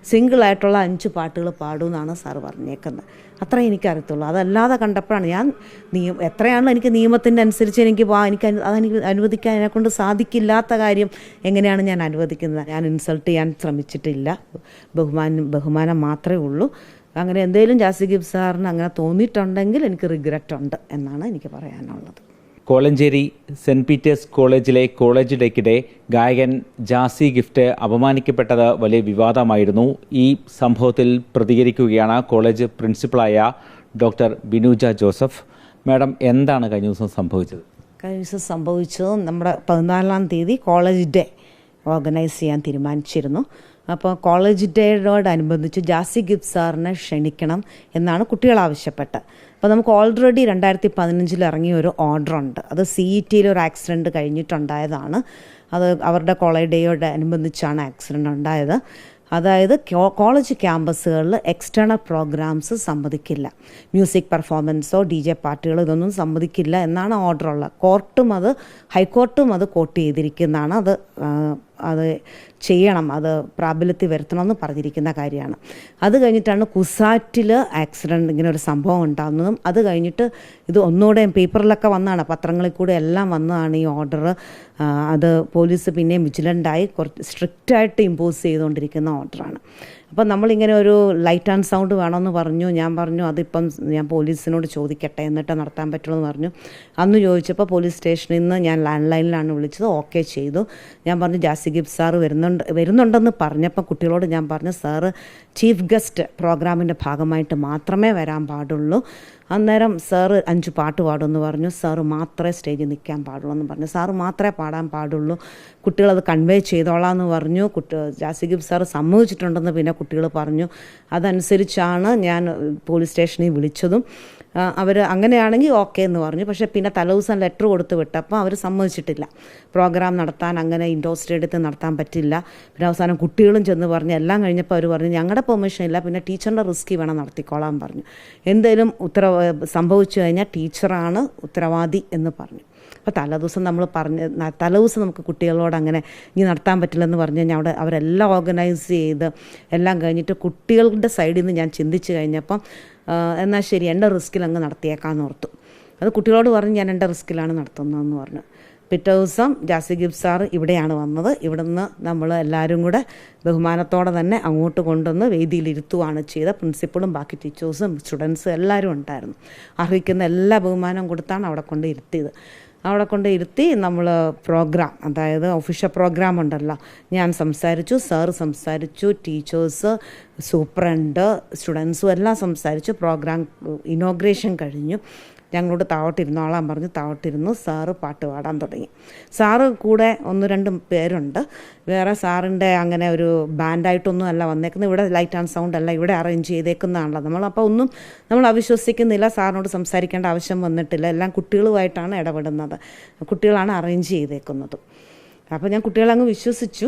സിംഗിളായിട്ടുള്ള 5 പാട്ടുകൾ പാടുമെന്നാണ് സാറ് പറഞ്ഞേക്കുന്നത്. അത്രേ എനിക്കറിയത്തുള്ളൂ. അതല്ലാതെ കണ്ടപ്പോഴാണ് ഞാൻ എത്രയാണല്ലോ എനിക്ക് നിയമത്തിൻ്റെ അനുസരിച്ച് എനിക്ക് അതെനിക്ക് അനുവദിക്കാൻ എന്നെക്കൊണ്ട് സാധിക്കില്ലാത്ത കാര്യം എങ്ങനെയാണ് ഞാൻ അനുവദിക്കുന്നത്? ഞാൻ ഇൻസൾട്ട് ചെയ്യാൻ ശ്രമിച്ചിട്ടില്ല. ബഹുമാനം മാത്രമേ ഉള്ളൂ. അങ്ങനെ എന്തെങ്കിലും ജാസി ഗിബ്സ് സാറിന് അങ്ങനെ തോന്നിയിട്ടുണ്ടെങ്കിൽ എനിക്ക് റിഗ്രറ്റ് ഉണ്ട് എന്നാണ് എനിക്ക് പറയാനുള്ളത്. കോലഞ്ചേരി സെൻറ്റ് പീറ്റേഴ്സ് കോളേജിലെ കോളേജ് ഡേക്കിടെ ഗായകൻ ജാസി ഗിഫ്റ്റ് അപമാനിക്കപ്പെട്ടത് വലിയ വിവാദമായിരുന്നു. ഈ സംഭവത്തിൽ പ്രതികരിക്കുകയാണ് കോളേജ് പ്രിൻസിപ്പളായ ഡോക്ടർ ബിനൂജ ജോസഫ്. മാഡം, എന്താണ് കഴിഞ്ഞ ദിവസം സംഭവിച്ചത്? കഴിഞ്ഞ ദിവസം സംഭവിച്ചത് നമ്മുടെ 14-ാം തീയതി കോളേജ് ഡേ ഓർഗനൈസ് ചെയ്യാൻ തീരുമാനിച്ചിരുന്നു. അപ്പോൾ കോളേജ് ഡേയോടനുബന്ധിച്ച് ജാസി ഗിബ്സ് സാറിനെ ക്ഷണിക്കണം എന്നാണ് കുട്ടികൾ ആവശ്യപ്പെട്ടത്. അപ്പോൾ നമുക്ക് ഓൾറെഡി 2015 ഇറങ്ങിയ ഒരു ഓർഡറുണ്ട്. അത് CETയിൽ ഒരു ആക്സിഡൻറ്റ് കഴിഞ്ഞിട്ടുണ്ടായതാണ്. അത് അവരുടെ കോളേജ് ഡേയോടനുബന്ധിച്ചാണ് ആക്സിഡൻറ്റ് ഉണ്ടായത്. അതായത് കോളേജ് ക്യാമ്പസുകളിൽ എക്സ്റ്റേണൽ പ്രോഗ്രാംസ് സമ്മതിക്കില്ല. മ്യൂസിക് പെർഫോമൻസോ DJ പാർട്ടികളോ ഇതൊന്നും സമ്മതിക്കില്ല എന്നാണ് ഓർഡറുള്ളത്. ഹൈക്കോർട്ടും അത് കോട്ട് ചെയ്തിരിക്കുന്നതാണ്. അത് ചെയ്യണം, അത് പ്രാബല്യത്തിൽ വരുത്തണമെന്ന് പറഞ്ഞിരിക്കുന്ന കാര്യമാണ്. അത് കഴിഞ്ഞിട്ടാണ് കുസാറ്റിൽ ആക്സിഡൻറ്റ് ഇങ്ങനെ ഒരു സംഭവം ഉണ്ടാകുന്നതും. അത് കഴിഞ്ഞിട്ട് ഇത് ഒന്നുകൂടെ പേപ്പറിലൊക്കെ വന്നതാണ്, പത്രങ്ങളിൽ കൂടെ എല്ലാം വന്നതാണ് ഈ ഓർഡർ. അത് പോലീസ് പിന്നെയും വിജിലൻ്റായി കുറച്ച് സ്ട്രിക്റ്റായിട്ട് ഇമ്പോസ് ചെയ്തുകൊണ്ടിരിക്കുന്ന ഓർഡറാണ്. അപ്പം നമ്മളിങ്ങനെ ഒരു ലൈറ്റ് ആൻഡ് സൗണ്ട് വേണമെന്ന് പറഞ്ഞു. ഞാൻ പറഞ്ഞു അതിപ്പം ഞാൻ പോലീസിനോട് ചോദിക്കട്ടെ എന്നിട്ട് നടത്താൻ പറ്റുള്ളൂ എന്ന് പറഞ്ഞു. അന്ന് ചോദിച്ചപ്പോൾ പോലീസ് സ്റ്റേഷനിൽ നിന്ന് ഞാൻ ലാൻഡ് ലൈനിലാണ് വിളിച്ചത്. ഓക്കെ ചെയ്തു. ഞാൻ പറഞ്ഞു ജാസി ഗിബ്സ് സാറ് വരുന്നുണ്ടെന്ന് പറഞ്ഞപ്പോൾ കുട്ടികളോട് ഞാൻ പറഞ്ഞു, സാറ് ചീഫ് ഗസ്റ്റ് പ്രോഗ്രാമിൻ്റെ ഭാഗമായിട്ട് മാത്രമേ വരാൻ പാടുള്ളൂ. അന്നേരം സാറ് 5 പാട്ട് പാടുമെന്ന് പറഞ്ഞു. സാറ് മാത്രമേ സ്റ്റേജിൽ നിൽക്കാൻ പാടുള്ളൂ എന്ന് പറഞ്ഞു. സാറ് മാത്രമേ പാടാൻ പാടുള്ളൂ, കുട്ടികളത് കൺവേ ചെയ്തോളാം എന്ന് പറഞ്ഞു. ജാസി ഗിബ്സ് സാറ് സമ്മതിച്ചിട്ടുണ്ടെന്ന് പിന്നെ കുട്ടികൾ പറഞ്ഞു. അതനുസരിച്ചാണ് ഞാൻ പോലീസ് സ്റ്റേഷനിൽ വിളിച്ചതും. അവർ അങ്ങനെയാണെങ്കിൽ ഓക്കെ എന്ന് പറഞ്ഞു. പക്ഷേ പിന്നെ തലേദിവസം ലെറ്റർ കൊടുത്ത് വിട്ടപ്പോൾ അവർ സമ്മതിച്ചിട്ടില്ല. പ്രോഗ്രാം നടത്താൻ അങ്ങനെ ഇൻഡോർ സ്റ്റേഡിയത്തിൽ നടത്താൻ പറ്റില്ല. പിന്നെ അവസാനം കുട്ടികളും ചെന്ന് പറഞ്ഞു. എല്ലാം കഴിഞ്ഞപ്പോൾ അവർ പറഞ്ഞു ഞങ്ങളുടെ പെർമിഷൻ ഇല്ല, പിന്നെ ടീച്ചറിൻ്റെ റിസ്കിൽ വേണം നടത്തിക്കോളാൻ പറഞ്ഞു. എന്തെങ്കിലും സംഭവിച്ചു കഴിഞ്ഞാൽ ടീച്ചറാണ് ഉത്തരവാദി എന്ന് പറഞ്ഞു. അപ്പോൾ തലേദിവസം നമുക്ക് കുട്ടികളോട് അങ്ങനെ ഇനി നടത്താൻ പറ്റില്ലെന്ന് പറഞ്ഞു കഴിഞ്ഞാൽ അവരെല്ലാം ഓർഗനൈസ് ചെയ്ത് എല്ലാം കഴിഞ്ഞിട്ട് കുട്ടികളുടെ സൈഡിൽ നിന്ന് ഞാൻ ചിന്തിച്ച് കഴിഞ്ഞപ്പം എന്നാൽ ശരി എൻ്റെ റിസ്കിൽ അങ്ങ് നടത്തിയേക്കാമെന്ന് ഓർത്തു. അത് കുട്ടികളോട് പറഞ്ഞ് ഞാൻ എൻ്റെ റിസ്കിലാണ് നടത്തുന്നതെന്ന് പറഞ്ഞു. പിറ്റേ ദിവസം ജാസി ഗിബ്സ് സാർ ഇവിടെയാണ് വന്നത്. ഇവിടുന്ന് നമ്മൾ എല്ലാവരും കൂടെ ബഹുമാനത്തോടെ തന്നെ അങ്ങോട്ട് കൊണ്ടുവന്ന് വേദിയിലിരുത്തുകയാണ് ചെയ്ത. പ്രിൻസിപ്പളും ബാക്കി ടീച്ചേഴ്സും സ്റ്റുഡൻസും എല്ലാവരും ഉണ്ടായിരുന്നു. അർഹിക്കുന്ന എല്ലാ ബഹുമാനവും കൊടുത്താണ് അവിടെ കൊണ്ട് ഇരുത്തിയത്. അവിടെ കൊണ്ട് ഇരുത്തി നമ്മൾ പ്രോഗ്രാം, അതായത് ഒഫീഷ്യൽ പ്രോഗ്രാം ഉണ്ടല്ലോ, ഞാൻ സംസാരിച്ചു, സാറ് സംസാരിച്ചു, ടീച്ചേഴ്സ്, സൂപ്രണ്ട്, സ്റ്റുഡൻസും എല്ലാം സംസാരിച്ചു. പ്രോഗ്രാം ഇനോഗ്രേഷൻ കഴിഞ്ഞു. ഞങ്ങളോട് താവട്ടിരുന്നോളാൻ പറഞ്ഞു. താവട്ടിരുന്നു. സാറ് പാട്ട് പാടാൻ തുടങ്ങി. സാറ് കൂടെ 1-2 പേരുണ്ട്. വേറെ സാറിൻ്റെ അങ്ങനെ ഒരു ബാൻഡായിട്ടൊന്നും അല്ല വന്നേക്കുന്നത്. ഇവിടെ ലൈറ്റ് ആൻഡ് സൗണ്ട് അല്ല, ഇവിടെ അറേഞ്ച് ചെയ്തേക്കുന്നതാണല്ലോ. നമ്മൾ അവിശ്വസിക്കുന്നില്ല. സാറിനോട് സംസാരിക്കേണ്ട ആവശ്യം വന്നിട്ടില്ല. എല്ലാം കുട്ടികളുമായിട്ടാണ് ഇടപെടുന്നത്. കുട്ടികളാണ് അറേഞ്ച് ചെയ്തേക്കുന്നത്. അപ്പോൾ ഞാൻ കുട്ടികളങ്ങ് വിശ്വസിച്ചു.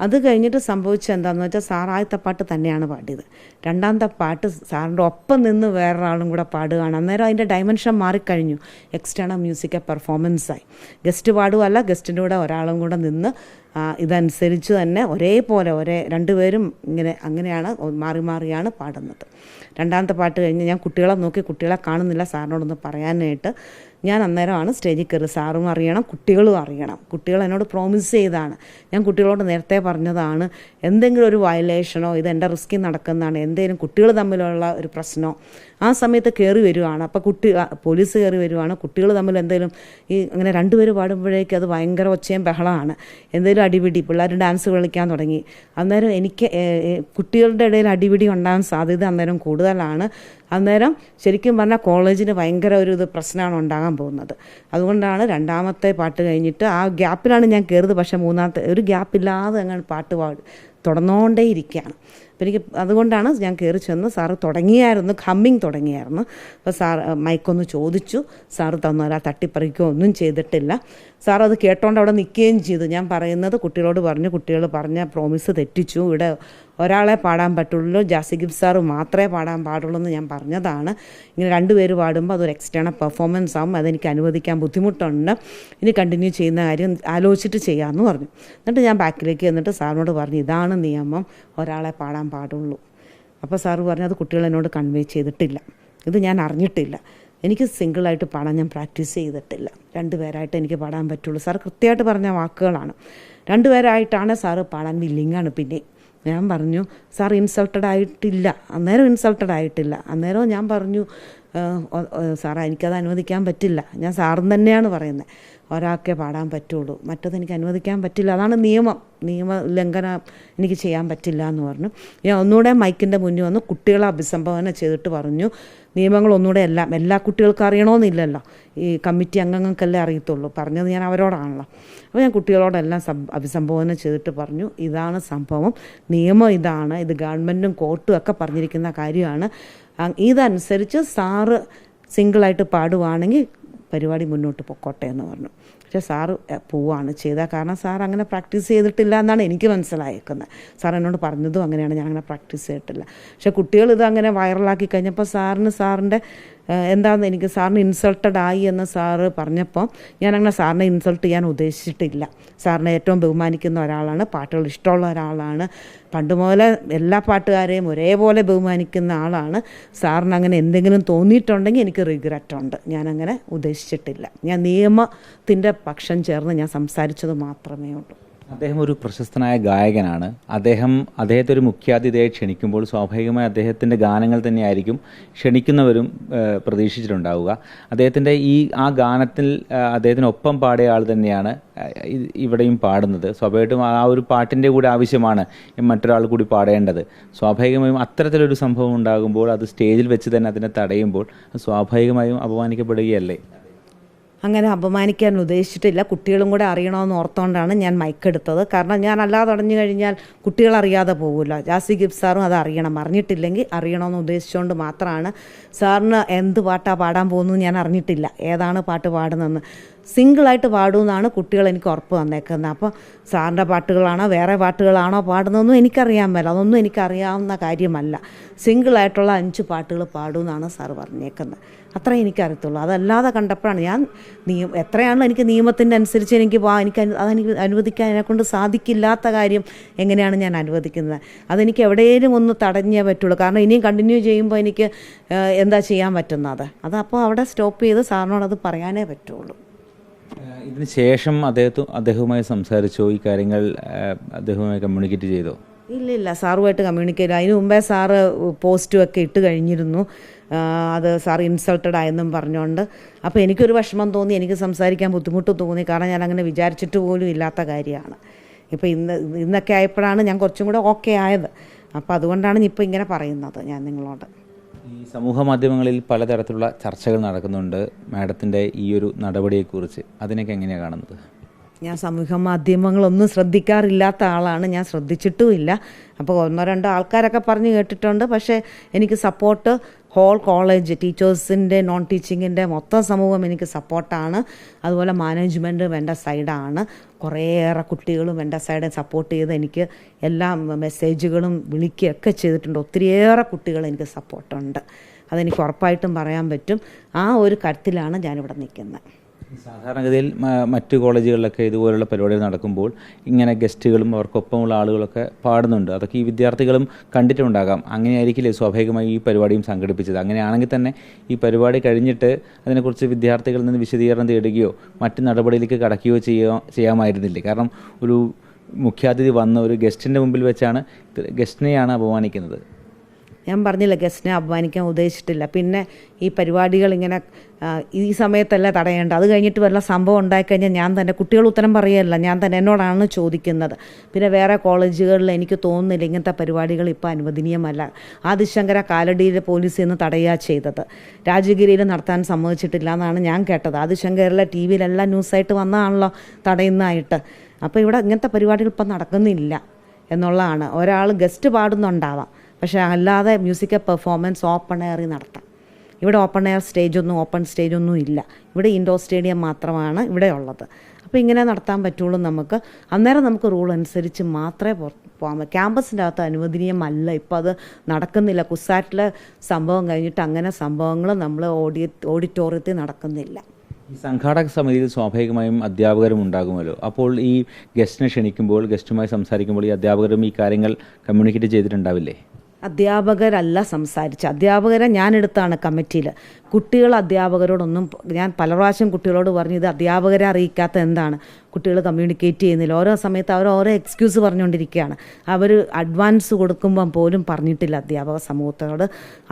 അത് കഴിഞ്ഞിട്ട് സംഭവിച്ചത് എന്താണെന്ന് വെച്ചാൽ സാർ ആദ്യത്തെ പാട്ട് തന്നെയാണ് പാടിയത്. രണ്ടാമത്തെ പാട്ട് സാറിൻ്റെ ഒപ്പം നിന്ന് വേറൊരാളും കൂടെ പാടുകയാണ്. അന്നേരം അതിൻ്റെ ഡയമെൻഷൻ മാറിക്കഴിഞ്ഞു. എക്സ്റ്റേണൽ മ്യൂസിക്കൽ പെർഫോമൻസായി. ഗസ്റ്റ് പാടുകയല്ല, ഗസ്റ്റിൻ്റെ കൂടെ ഒരാളും കൂടെ നിന്ന് ഇതനുസരിച്ച് തന്നെ ഒരേപോലെ രണ്ടുപേരും അങ്ങനെയാണ് മാറിയാണ് പാടുന്നത്. രണ്ടാമത്തെ പാട്ട് കഴിഞ്ഞ് ഞാൻ കുട്ടികളെ നോക്കി, കുട്ടികളെ കാണുന്നില്ല, സാറിനോടൊന്ന് പറയാനായിട്ട് ഞാൻ അന്നേരമാണ് സ്റ്റേജിൽ കയറി. സാറും അറിയണം, കുട്ടികളും അറിയണം. കുട്ടികൾ എന്നോട് പ്രോമിസ് ചെയ്താണ്. ഞാൻ കുട്ടികളോട് നേരത്തെ പറഞ്ഞതാണ്, എന്തെങ്കിലും ഒരു വയലേഷനോ ഇത് എൻ്റെ റിസ്കിൽ നടക്കുന്നതാണ്, എന്തെങ്കിലും കുട്ടികൾ തമ്മിലുള്ള ഒരു പ്രശ്നമോ ആ സമയത്ത് കയറി വരുവാണ്. അപ്പോൾ പോലീസ് കയറി വരുവാണ്. കുട്ടികൾ തമ്മിൽ എന്തെങ്കിലും അങ്ങനെ 2 പേര് പാടുമ്പോഴേക്കും അത് ഭയങ്കര ഒച്ചയും ബഹളമാണ്. എന്തെങ്കിലും അടിപിടി, പിള്ളേർ ഡാൻസ് കളിക്കാൻ തുടങ്ങി. അന്നേരം എനിക്ക് കുട്ടികളുടെ ഇടയിൽ അടിപിടി ഉണ്ടാകാൻ സാധ്യത അന്നേരം കൂടുതലാണ്. അന്നേരം ശരിക്കും പറഞ്ഞാൽ കോളേജിന് ഭയങ്കര ഒരു പ്രശ്നമാണ് ഉണ്ടാകാൻ പോകുന്നത്. അതുകൊണ്ടാണ് രണ്ടാമത്തെ പാട്ട് കഴിഞ്ഞിട്ട് ആ ഗ്യാപ്പിലാണ് ഞാൻ കയറിയത്. പക്ഷേ മൂന്നാമത്തെ ഒരു ഗ്യാപ്പില്ലാതെ അങ്ങനെ പാട്ട് തുടർന്നുകൊണ്ടേ ഇരിക്കുകയാണ്. അപ്പോൾ എനിക്ക് അതുകൊണ്ടാണ് ഞാൻ കയറി ചെന്ന്. സാറ് ഹമ്മിങ് തുടങ്ങിയായിരുന്നു. അപ്പോൾ മൈക്കൊന്ന് ചോദിച്ചു. സാറ് തന്നല്ല, തട്ടിപ്പറിക്കുകയോ ഒന്നും ചെയ്തിട്ടില്ല. സാർ അത് കേട്ടോണ്ട് അവിടെ നിൽക്കുകയും ചെയ്തു. ഞാൻ പറയുന്നത് കുട്ടികളോട് പറഞ്ഞു. കുട്ടികൾ പറഞ്ഞ പ്രോമിസ് തെറ്റിച്ചു. ഇവിടെ ഒരാളെ പാടാൻ പറ്റുള്ളൂ, ജാസി ഗിഫ്റ്റ് സാറ് മാത്രമേ പാടാൻ പാടുള്ളൂ എന്ന് ഞാൻ പറഞ്ഞതാണ്. ഇങ്ങനെ 2 പേര് പാടുമ്പോൾ അതൊരു എക്സ്റ്റേണൽ പെർഫോമൻസ് ആകും, അതെനിക്ക് അനുവദിക്കാൻ ബുദ്ധിമുട്ടുണ്ട്, ഇനി കണ്ടിന്യൂ ചെയ്യുന്ന കാര്യം ആലോചിച്ചിട്ട് ചെയ്യാമെന്ന് പറഞ്ഞു. എന്നിട്ട് ഞാൻ ബാക്കിലേക്ക് എന്നിട്ട് സാറിനോട് പറഞ്ഞു, ഇതാണ് നിയമം, ഒരാളെ പാടാൻ പാടുള്ളൂ. അപ്പോൾ സാറ് പറഞ്ഞു, അത് കുട്ടികൾ എന്നോട് കൺവേ ചെയ്തിട്ടില്ല, ഇത് ഞാൻ അറിഞ്ഞിട്ടില്ല, എനിക്ക് സിംഗിളായിട്ട് പാടാൻ ഞാൻ പ്രാക്ടീസ് ചെയ്തിട്ടില്ല, 2 പേരായിട്ട് എനിക്ക് പാടാൻ പറ്റുള്ളൂ. സാർ കൃത്യമായിട്ട് പറഞ്ഞ വാക്കുകളാണ്. 2 പേരായിട്ടാണ് സാറ് പാടാൻ വില്ലിങ്ങാണ്. പിന്നെ ഞാൻ പറഞ്ഞു, സാർ ഇൻസൾട്ടഡ് ആയിട്ടില്ല, അന്നേരം ഇൻസൾട്ടഡ് ആയിട്ടില്ല. അന്നേരം ഞാൻ പറഞ്ഞു, സാറേ എനിക്കത് അനുവദിക്കാൻ പറ്റില്ല, ഞാൻ സാറിന് തന്നെയാണ് പറയുന്നത്, ഒരാൾക്കേ പാടാൻ പറ്റുള്ളൂ, മറ്റത് എനിക്ക് അനുവദിക്കാൻ പറ്റില്ല, അതാണ് നിയമ ലംഘനം, എനിക്ക് ചെയ്യാൻ പറ്റില്ല എന്ന് പറഞ്ഞു. ഞാൻ ഒന്നുകൂടെ മൈക്കിൻ്റെ മുന്നിൽ വന്ന് കുട്ടികളെ അഭിസംബോധന ചെയ്തിട്ട് പറഞ്ഞു, നിയമങ്ങൾ ഒന്നുകൂടെ എല്ലാ കുട്ടികൾക്കും അറിയണമെന്നില്ലല്ലോ, ഈ കമ്മിറ്റി അംഗങ്ങൾക്കല്ലേ അറിയത്തുള്ളൂ, പറഞ്ഞത് ഞാൻ അവരോടാണല്ലോ. അപ്പോൾ ഞാൻ കുട്ടികളോടെല്ലാം അഭിസംബോധന ചെയ്തിട്ട് പറഞ്ഞു, ഇതാണ് സംഭവം, നിയമം ഇതാണ്, ഇത് ഗവൺമെൻറ്റും കോർട്ടും ഒക്കെ പറഞ്ഞിരിക്കുന്ന കാര്യമാണ്, ഇതനുസരിച്ച് സാറ് സിംഗിളായിട്ട് പാടുവാണെങ്കിൽ പരിപാടി മുന്നോട്ട് പൊക്കോട്ടെ എന്ന് പറഞ്ഞു. പക്ഷേ സാറ് പോവാണ് ചെയ്തത്, കാരണം സാർ അങ്ങനെ പ്രാക്ടീസ് ചെയ്തിട്ടില്ല എന്നാണ് എനിക്ക് മനസ്സിലായേക്കുന്നത്. സാർ എന്നോട് പറഞ്ഞതും അങ്ങനെയാണ്, ഞാൻ അങ്ങനെ പ്രാക്ടീസ് ചെയ്തിട്ടില്ല. പക്ഷേ കുട്ടികൾ ഇതങ്ങനെ വൈറലാക്കി കഴിഞ്ഞപ്പോൾ സാറിൻ്റെ എന്താണെന്ന് എനിക്ക് സാറിന് ഇൻസൾട്ടഡ് ആയി എന്ന് സാറ് പറഞ്ഞപ്പോൾ ഞാനങ്ങനെ സാറിനെ ഇൻസൾട്ട് ചെയ്യാൻ ഉദ്ദേശിച്ചിട്ടില്ല. സാറിനെ ഏറ്റവും ബഹുമാനിക്കുന്ന ഒരാളാണ്, പാട്ടുകൾ ഇഷ്ടമുള്ള ഒരാളാണ്, പണ്ട് മുതലേ എല്ലാ പാട്ടുകാരെയും ഒരേപോലെ ബഹുമാനിക്കുന്ന ആളാണ്. സാറിന് അങ്ങനെ എന്തെങ്കിലും തോന്നിയിട്ടുണ്ടെങ്കിൽ എനിക്ക് റിഗ്രറ്റ് ഉണ്ട്, ഞാനങ്ങനെ ഉദ്ദേശിച്ചിട്ടില്ല. ഞാൻ നിയമത്തിൻ്റെ പക്ഷം ചേർന്ന് ഞാൻ സംസാരിച്ചത് മാത്രമേ ഉള്ളൂ. അദ്ദേഹം ഒരു പ്രശസ്തനായ ഗായകനാണ്. അദ്ദേഹത്തെ ഒരു മുഖ്യാതിഥിയായി ക്ഷണിക്കുമ്പോൾ സ്വാഭാവികമായി അദ്ദേഹത്തിൻ്റെ ഗാനങ്ങൾ തന്നെയായിരിക്കും ക്ഷണിക്കുന്നവരും പ്രതീക്ഷിച്ചിട്ടുണ്ടാവുക. അദ്ദേഹത്തിൻ്റെ ആ ഗാനത്തിൽ അദ്ദേഹത്തിനൊപ്പം പാടിയ ആൾ തന്നെയാണ് ഇവിടെയും പാടുന്നത്. സ്വാഭാവികമായിട്ടും ആ ഒരു പാട്ടിൻ്റെ കൂടെ ആവശ്യമാണ് മറ്റൊരാൾ കൂടി പാടേണ്ടത്. സ്വാഭാവികമായും അത്തരത്തിലൊരു സംഭവം ഉണ്ടാകുമ്പോൾ അത് സ്റ്റേജിൽ വെച്ച് തന്നെ അതിനെ തടയുമ്പോൾ സ്വാഭാവികമായും അപമാനിക്കപ്പെടുകയല്ലേ? അങ്ങനെ അപമാനിക്കാൻ ഉദ്ദേശിച്ചിട്ടില്ല, കുട്ടികളും കൂടെ അറിയണമെന്ന് ഓർത്തുകൊണ്ടാണ് ഞാൻ മൈക്കെടുത്തത്. കാരണം ഞാൻ അല്ലാതെ അടഞ്ഞു കഴിഞ്ഞാൽ കുട്ടികൾ അറിയാതെ പോകില്ല, ജാസി ഗിഫ്റ്റ് സാറും അത് അറിഞ്ഞിട്ടില്ലെങ്കിൽ അറിയണമെന്ന് ഉദ്ദേശിച്ചുകൊണ്ട് മാത്രമാണ്. സാറിന് എന്ത് പാട്ടാണ് പാടാൻ പോകുന്നത് ഞാൻ അറിഞ്ഞിട്ടില്ല, ഏതാണ് പാട്ട് പാടുന്നതെന്ന്. സിംഗിളായിട്ട് പാടുമെന്നാണ് കുട്ടികൾ എനിക്ക് ഉറപ്പ് തന്നേക്കുന്നത്. അപ്പോൾ സാറിൻ്റെ പാട്ടുകളാണോ വേറെ പാട്ടുകളാണോ പാടുന്നതെന്നും എനിക്കറിയാൻ മേല, അതൊന്നും എനിക്കറിയാവുന്ന കാര്യമല്ല. സിംഗിളായിട്ടുള്ള 5 പാട്ടുകൾ പാടുമെന്നാണ് സാറ് പറഞ്ഞേക്കുന്നത്, അത്ര എനിക്കറിയത്തുള്ളൂ. അതല്ലാതെ കണ്ടപ്പോഴാണ് ഞാൻ എത്രയാണല്ലോ എനിക്ക് നിയമത്തിൻ്റെ അനുസരിച്ച് എനിക്ക് അതെനിക്ക് അനുവദിക്കാൻ എന്നെക്കൊണ്ട് സാധിക്കില്ലാത്ത കാര്യം എങ്ങനെയാണ് ഞാൻ അനുവദിക്കുന്നത്? അതെനിക്ക് എവിടെയെങ്കിലും ഒന്ന് തടഞ്ഞേ പറ്റുള്ളൂ. കാരണം ഇനിയും കണ്ടിന്യൂ ചെയ്യുമ്പോൾ എനിക്ക് എന്താ ചെയ്യാൻ പറ്റുന്നത്? അതപ്പോൾ അവിടെ സ്റ്റോപ്പ് ചെയ്ത് സാറിനോടത് പറയാനേ പറ്റുള്ളൂ. ഇതിന് ശേഷം അദ്ദേഹവുമായി സംസാരിച്ചോ? ഈ കാര്യങ്ങൾ അദ്ദേഹവുമായി കമ്മ്യൂണിക്കേറ്റ് ചെയ്തോ? ഇല്ല, സാറുമായിട്ട് കമ്മ്യൂണിക്കേറ്റ്. അതിന് മുമ്പേ സാറ് പോസ്റ്റും ഒക്കെ ഇട്ട് കഴിഞ്ഞിരുന്നു, അത് സാർ ഇൻസൾട്ടഡ് ആയെന്നും പറഞ്ഞുകൊണ്ട്. അപ്പോൾ എനിക്കൊരു വിഷമം തോന്നി, എനിക്ക് സംസാരിക്കാൻ ബുദ്ധിമുട്ട് തോന്നി, കാരണം ഞാൻ അങ്ങനെ വിചാരിച്ചിട്ട് പോലും ഇല്ലാത്ത കാര്യമാണ്. ഇപ്പോൾ ഇന്നൊക്കെ ആയപ്പോഴാണ് ഞാൻ കുറച്ചും കൂടെ ഓക്കെ ആയത്. അപ്പോൾ അതുകൊണ്ടാണ് ഇപ്പോൾ ഇങ്ങനെ പറയുന്നത് ഞാൻ നിങ്ങളോട്. ഈ സമൂഹ മാധ്യമങ്ങളിൽ പലതരത്തിലുള്ള ചർച്ചകൾ നടക്കുന്നുണ്ട് മാഡത്തിൻ്റെ ഈ ഒരു നടപടിയെക്കുറിച്ച്, അതിനൊക്കെ എങ്ങനെയാണ് കാണുന്നത്? ഞാൻ സമൂഹ മാധ്യമങ്ങളൊന്നും ശ്രദ്ധിക്കാറില്ലാത്ത ആളാണ്, ഞാൻ ശ്രദ്ധിച്ചിട്ടുമില്ല. അപ്പോൾ 1-2 ആൾക്കാരൊക്കെ പറഞ്ഞ് കേട്ടിട്ടുണ്ട്. പക്ഷേ എനിക്ക് സപ്പോർട്ട് ഹോൾ കോളേജ് ടീച്ചേഴ്സിൻ്റെ നോൺ ടീച്ചിങ്ങിൻ്റെ മൊത്തം സമൂഹം എനിക്ക് സപ്പോർട്ടാണ്. അതുപോലെ മാനേജ്മെൻറ്റും എൻ്റെ സൈഡാണ്. കുറേയേറെ കുട്ടികളും എൻ്റെ സൈഡ് സപ്പോർട്ട് ചെയ്ത് എനിക്ക് എല്ലാ മെസ്സേജുകളും വിളിക്കുകയൊക്കെ ചെയ്തിട്ടുണ്ട്. ഒത്തിരിയേറെ കുട്ടികൾ എനിക്ക് സപ്പോർട്ടുണ്ട്, അതെനിക്ക് ഉറപ്പായിട്ടും പറയാൻ പറ്റും. ആ ഒരു കരുത്തിലാണ് ഞാനിവിടെ നിൽക്കുന്നത്. സാധാരണഗതിയിൽ മറ്റു കോളേജുകളിലൊക്കെ ഇതുപോലുള്ള പരിപാടികൾ നടക്കുമ്പോൾ ഇങ്ങനെ ഗസ്റ്റുകളും അവർക്കൊപ്പമുള്ള ആളുകളൊക്കെ പാടുന്നുണ്ട്. അതൊക്കെ ഈ വിദ്യാർത്ഥികളും കണ്ടിട്ടുണ്ടാകാം. അങ്ങനെയായിരിക്കില്ലേ സ്വാഭാവികമായി ഈ പരിപാടിയും സംഘടിപ്പിച്ചത്? അങ്ങനെയാണെങ്കിൽ തന്നെ ഈ പരിപാടി കഴിഞ്ഞിട്ട് അതിനെക്കുറിച്ച് വിദ്യാർത്ഥികളിൽ നിന്ന് വിശദീകരണം തേടുകയോ മറ്റ് നടപടിയിലേക്ക് കടക്കുകയോ ചെയ്യാമായിരുന്നില്ലേ? കാരണം ഒരു മുഖ്യാതിഥി വന്ന ഒരു ഗസ്റ്റിൻ്റെ മുമ്പിൽ വെച്ചാണ് ഗസ്റ്റിനെയാണ് അപമാനിക്കുന്നത്. ഞാൻ പറഞ്ഞില്ല, ഗസ്റ്റിനെ അപമാനിക്കാൻ ഉദ്ദേശിച്ചിട്ടില്ല. പിന്നെ ഈ പരിപാടികൾ ഇങ്ങനെ ഈ സമയത്തല്ല തടയേണ്ട, അത് കഴിഞ്ഞിട്ട് വല്ല സംഭവം ഉണ്ടായിക്കഴിഞ്ഞാൽ ഞാൻ തന്നെ, കുട്ടികൾ ഉത്തരം പറയുകയല്ല, ഞാൻ തന്നെ എന്നോടാണ് ചോദിക്കുന്നത്. പിന്നെ വേറെ കോളേജുകളിൽ എനിക്ക് തോന്നുന്നില്ല ഇങ്ങനത്തെ പരിപാടികൾ ഇപ്പോൾ അനുവദനീയമല്ല. ആദിശങ്കര കാലടിയിൽ പോലീസിൽ നിന്ന് തടയുക ചെയ്തത്, രാജഗിരിയിൽ നടത്താൻ സമ്മതിച്ചിട്ടില്ല എന്നാണ് ഞാൻ കേട്ടത്. ആദിശങ്കറിലെ ടി വിയിലെല്ലാം ന്യൂസായിട്ട് വന്നതാണല്ലോ തടയുന്നതായിട്ട്. അപ്പോൾ ഇവിടെ ഇങ്ങനത്തെ പരിപാടികൾ ഇപ്പം നടക്കുന്നില്ല എന്നുള്ളതാണ്. ഒരാൾ ഗസ്റ്റ് പാടുന്നുണ്ടാവാം, പക്ഷേ അല്ലാതെ മ്യൂസിക്കൽ പെർഫോമൻസ് ഓപ്പൺ എയറിൽ നടത്താം. ഇവിടെ ഓപ്പൺ എയർ ഓപ്പൺ സ്റ്റേജൊന്നും ഇല്ല. ഇവിടെ ഇൻഡോർ സ്റ്റേഡിയം മാത്രമാണ് ഇവിടെ ഉള്ളത്. അപ്പോൾ ഇങ്ങനെ നടത്താൻ പറ്റുള്ളൂ നമുക്ക്. അന്നേരം നമുക്ക് റൂൾ അനുസരിച്ച് മാത്രമേ പോകാൻ ക്യാമ്പസിൻ്റെ അകത്ത് അനുവദനീയമല്ല. ഇപ്പോൾ അത് നടക്കുന്നില്ല. കുസാറ്റിലെ സംഭവം കഴിഞ്ഞിട്ട് അങ്ങനെ സംഭവങ്ങൾ നമ്മൾ ഓഡിറ്റോറിയത്തിൽ നടക്കുന്നില്ല. ഈ സംഘാടക സമിതിയിൽ സ്വാഭാവികമായും അധ്യാപകരും ഉണ്ടാകുമല്ലോ. അപ്പോൾ ഈ ഗസ്റ്റിനെ ക്ഷണിക്കുമ്പോൾ, ഗസ്റ്റുമായി സംസാരിക്കുമ്പോൾ ഈ അധ്യാപകരും ഈ കാര്യങ്ങൾ കമ്മ്യൂണിക്കേറ്റ് ചെയ്തിട്ടുണ്ടാവില്ലേ? അധ്യാപകരല്ല സംസാരിച്ച, അധ്യാപകരെ ഞാനെടുത്താണ് കമ്മിറ്റിയിൽ. കുട്ടികൾ അധ്യാപകരോടൊന്നും, ഞാൻ പല പ്രാവശ്യം കുട്ടികളോട് പറഞ്ഞു ഇത് അധ്യാപകരെ അറിയിക്കാത്ത എന്താണ്, കുട്ടികൾ കമ്മ്യൂണിക്കേറ്റ് ചെയ്യുന്നില്ല. ഓരോ സമയത്ത് അവർ ഓരോ എക്സ്ക്യൂസ് പറഞ്ഞുകൊണ്ടിരിക്കുകയാണ്. അവർ അഡ്വാൻസ് കൊടുക്കുമ്പം പോലും പറഞ്ഞിട്ടില്ല അധ്യാപക സമൂഹത്തോട്.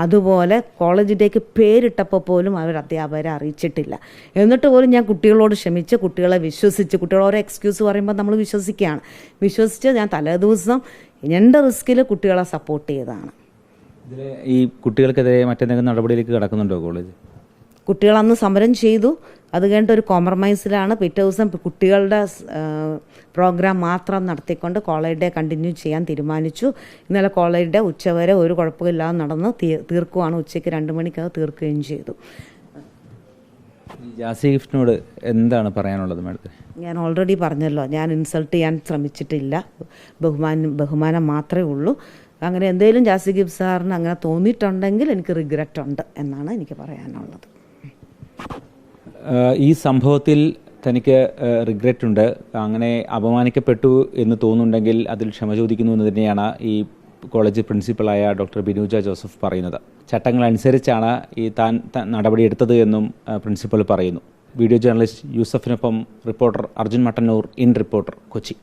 അതുപോലെ കോളേജ് ഡേക്ക് പേരിട്ടപ്പോൾ പോലും അവർ അധ്യാപകരെ അറിയിച്ചിട്ടില്ല. എന്നിട്ട് പോലും ഞാൻ കുട്ടികളോട് ക്ഷമിച്ച് കുട്ടികളെ വിശ്വസിച്ച്, കുട്ടികൾ ഓരോ എക്സ്ക്യൂസ് പറയുമ്പോൾ നമ്മൾ വിശ്വസിക്കുകയാണ്. വിശ്വസിച്ച് ഞാൻ തലേദിവസം എൻ്റെ റിസ്കിൽ കുട്ടികളെ സപ്പോർട്ട് ചെയ്തതാണ്. ഇതിൽ ഈ കുട്ടികൾക്കെതിരെ മറ്റെന്തെങ്കിലും നടപടിയിലേക്ക് കടക്കുന്നുണ്ടോ കോളേജ്? കുട്ടികൾ അന്ന് സമരം ചെയ്തു. അത് കഴിഞ്ഞിട്ട് ഒരു കോംപ്രമൈസിലാണ്. പിറ്റേ ദിവസം കുട്ടികളുടെ പ്രോഗ്രാം മാത്രം നടത്തിക്കൊണ്ട് കോളേജ് ഡേ കണ്ടിന്യൂ ചെയ്യാൻ തീരുമാനിച്ചു. ഇന്നലെ കോളേജ് ഡേ ഉച്ചവരെ ഒരു കുഴപ്പമില്ലാതെ നടന്ന് തീർക്കുവാണ്. ഉച്ചയ്ക്ക് 2 മണിക്കത് തീർക്കുകയും ചെയ്തു. ജാസി ഗിഫ്റ്റിനോട് എന്താണ് പറയാനുള്ളത് മാഡത്തിന്? ഞാൻ ഓൾറെഡി പറഞ്ഞല്ലോ, ഞാൻ ഇൻസൾട്ട് ചെയ്യാൻ ശ്രമിച്ചിട്ടില്ല. ബഹുമാനം മാത്രമേ ഉള്ളൂ. അങ്ങനെ എന്തെങ്കിലും ജാസി ഗിഫ്റ്റ് സാറിന് അങ്ങനെ തോന്നിയിട്ടുണ്ടെങ്കിൽ എനിക്ക് റിഗ്രറ്റ് ഉണ്ട് എന്നാണ് എനിക്ക് പറയാനുള്ളത്. ഈ സംഭവത്തിൽ തനിക്ക് റിഗ്രറ്റ് ഉണ്ട്, അങ്ങനെ അപമാനിക്കപ്പെട്ടു എന്ന് തോന്നുന്നുണ്ടെങ്കിൽ അതിൽ ക്ഷമ ചോദിക്കുന്നു എന്ന് തന്നെയാണ് ഈ കോളേജ് പ്രിൻസിപ്പളായ ഡോക്ടർ ബിനൂജ ജോസഫ് പറയുന്നത്. ചട്ടങ്ങളനുസരിച്ചാണ് ഈ താൻ നടപടിയെടുത്തത് എന്നും പ്രിൻസിപ്പൽ പറയുന്നു. വീഡിയോ ജേർണലിസ്റ്റ് യൂസഫിനൊപ്പം reporter Arjun Mattannur, in reporter, Kochi.